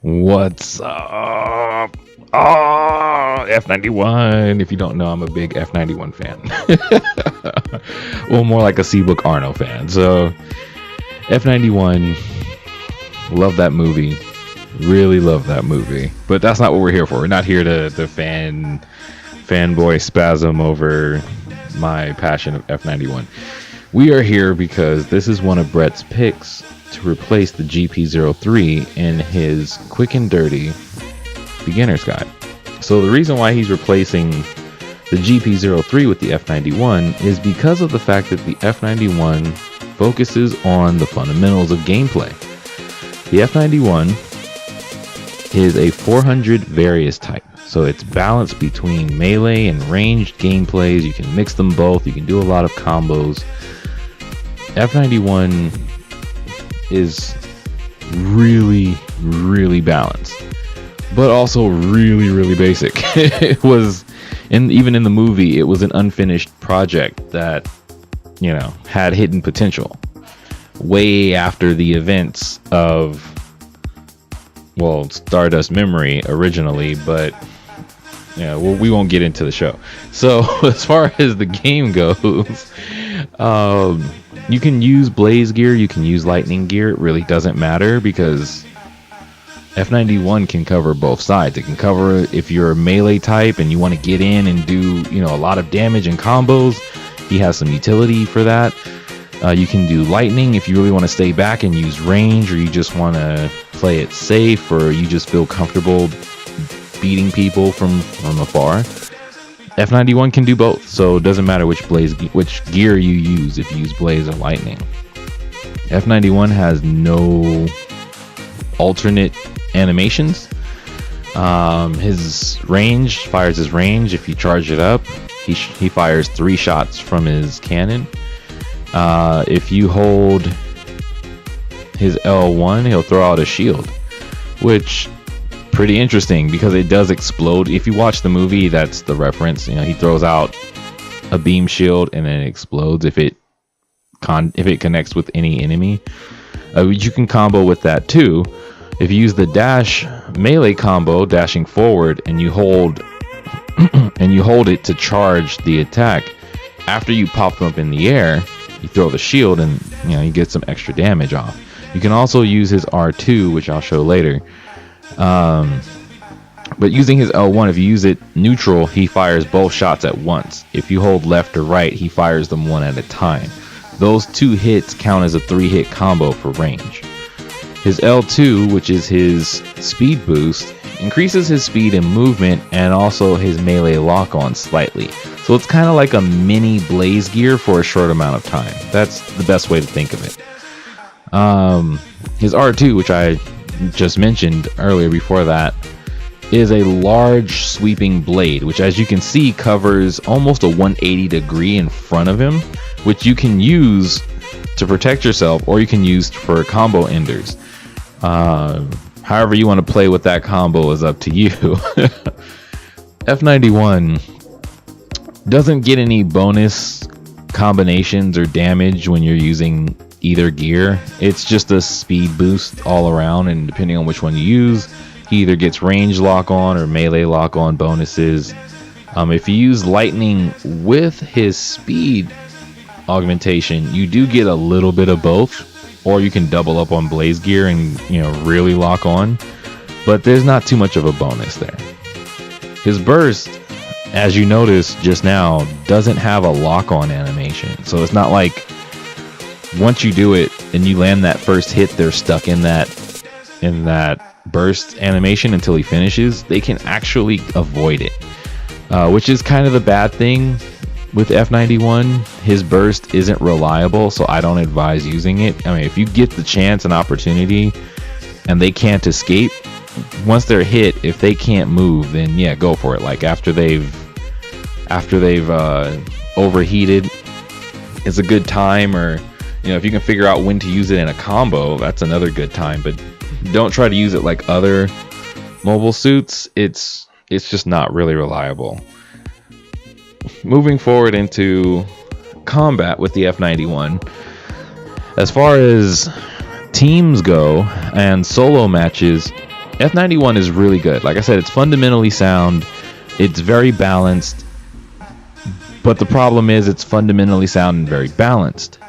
What's up? Oh, F91. If you don't know, I'm a big F91 fan. Well, more like a Seabook Arno fan. So, F91, love that movie. Really love that movie. But that's not what we're here for. We're not here to fanboy spasm over my passion of F91. We are here because this is one of Brett's picks to replace the GP03 in his quick and dirty beginner's guide. So the reason why he's replacing the GP03 with the F91 is because of the fact that the F91 focuses on the fundamentals of gameplay. The F91 is a 400 various type, so it's balanced between melee and ranged gameplays. You can mix them both, you can do a lot of combos. F91 is really balanced, but also really basic. It was, even in the movie, it was an unfinished project that, you know, had hidden potential way after the events of, well, Stardust Memory originally, but yeah, we won't get into the show. So as far as the game goes, you can use blaze gear, you can use lightning gear. It really doesn't matter because F91 can cover both sides. It can cover if you're a melee type and you want to get in and do, you know, a lot of damage and combos. He has some utility for that. You can do lightning if you really want to stay back and use range, or you just want to play it safe, or you just feel comfortable beating people from afar. F91 can do both, so it doesn't matter which gear you use, if you use blaze or lightning. F91 has no alternate animations. His range fires his range. If you charge it up, he fires 3 shots from his cannon. If you hold his L1, he'll throw out a shield, which pretty interesting because it does explode. If you watch the movie, that's the reference. You know, he throws out a beam shield and then it explodes if it connects with any enemy. You can combo with that too. If you use the dash melee combo, dashing forward, and you hold it to charge the attack, after you pop them up in the air, you throw the shield and, you know, you get some extra damage off. You can also use his R2, which I'll show later. But using his L1, if you use it neutral, he fires both shots at once. If you hold left or right, he fires them one at a time. Those 2 hits count as a 3-hit combo for range. His L2, which is his speed boost, increases his speed and movement and also his melee lock-on slightly. So it's kind of like a mini blaze gear for a short amount of time. That's the best way to think of it. His R2, which I just mentioned earlier before that, is a large sweeping blade, which, as you can see, covers almost a 180 degree in front of him, which you can use to protect yourself, or you can use for combo enders. However you want to play with that combo is up to you. F91 doesn't get any bonus combinations or damage when you're using either gear. It's just a speed boost all around, and depending on which one you use, he either gets range lock on or melee lock on bonuses. If you use lightning with his speed augmentation, you do get a little bit of both, or you can double up on blaze gear and, you know, really lock on, but there's not too much of a bonus there. His burst, as you noticed just now, doesn't have a lock on animation, so it's not like once you do it and you land that first hit, they're stuck in that burst animation until he finishes. They can actually avoid it, which is kind of the bad thing with F91. His burst isn't reliable, so I don't advise using it. I mean, if you get the chance and opportunity and they can't escape, once they're hit, if they can't move, then yeah, go for it. Like after they've overheated, it's a good time. Or, you know, if you can figure out when to use it in a combo, that's another good time. But don't try to use it like other mobile suits. It's just not really reliable. Moving forward into combat with the F91, as far as teams go and solo matches, F91 is really good. Like I said, it's fundamentally sound. It's very balanced. But the problem is it's fundamentally sound and very balanced.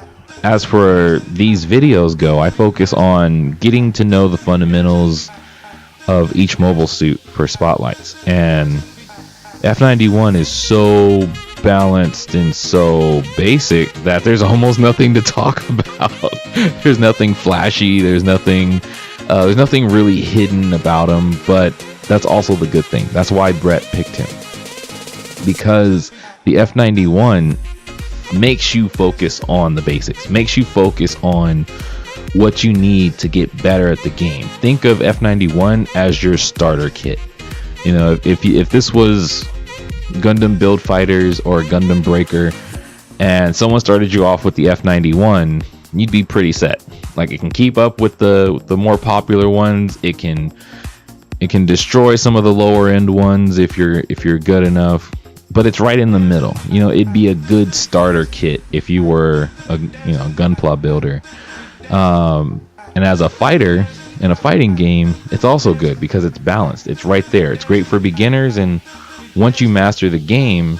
As for these videos go, I focus on getting to know the fundamentals of each mobile suit for spotlights. And F91 is so balanced and so basic that there's almost nothing to talk about. There's nothing flashy. There's nothing really hidden about him. But that's also the good thing. That's why Brett picked him, because the F91 makes you focus on the basics, makes you focus on what you need to get better at the game. Think of F91 as your starter kit. You know, if this was Gundam Build Fighters or Gundam Breaker and someone started you off with the F91, you'd be pretty set. Like, it can keep up with the more popular ones. It can destroy some of the lower end ones if you're good enough. But it's right in the middle. You know, it'd be a good starter kit if you were a Gunpla builder. And as a fighter in a fighting game, it's also good because it's balanced. It's right there. It's great for beginners, and once you master the game,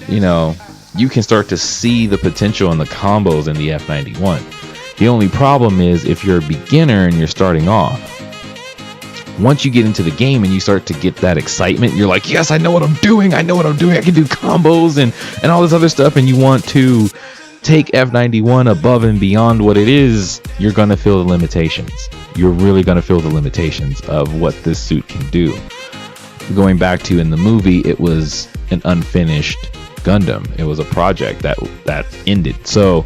you know, you can start to see the potential in the combos in the F91. The only problem is if you're a beginner and you're starting off, once you get into the game and you start to get that excitement, you're like, yes, I know what I'm doing. I can do combos and all this other stuff. And you want to take F91 above and beyond what it is. You're going to feel the limitations. You're really going to feel the limitations of what this suit can do. Going back to, in the movie, it was an unfinished Gundam. It was a project that ended. So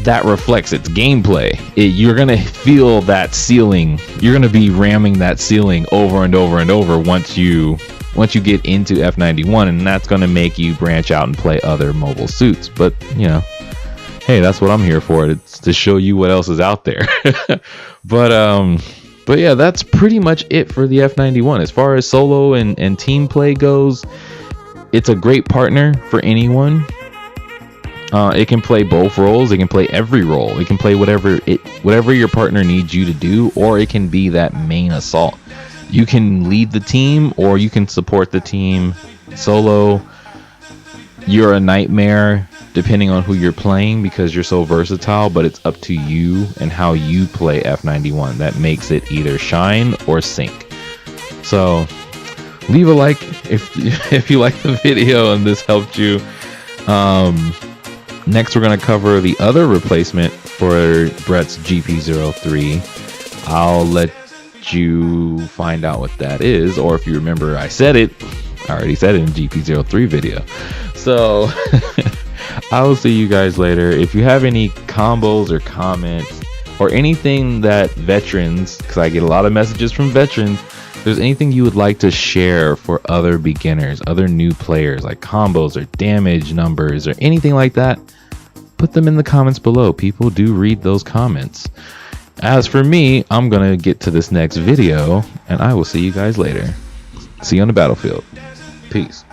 that reflects its gameplay. You're going to feel that ceiling. You're going to be ramming that ceiling over and over and over once you get into F91, and that's going to make you branch out and play other mobile suits. But, you know, hey, that's what I'm here for. It's to show you what else is out there. But yeah, that's pretty much it for the F91. As far as solo and team play goes, it's a great partner for anyone. It can play both roles. It can play every role. It can play whatever your partner needs you to do, or it can be that main assault. You can lead the team, or you can support the team solo. You're a nightmare depending on who you're playing because you're so versatile, but it's up to you and how you play F91 that makes it either shine or sink. So leave a like if you like the video and this helped you. Next, we're going to cover the other replacement for Brett's GP03. I'll let you find out what that is, or if you remember, I already said it in GP03 video. So I will see you guys later. If you have any combos or comments or anything that veterans, because I get a lot of messages from veterans, if there's anything you would like to share for other beginners, other new players, like combos or damage numbers or anything like that, put them in the comments below. People do read those comments. As for me, I'm going to get to this next video, and I will see you guys later. See you on the battlefield. Peace.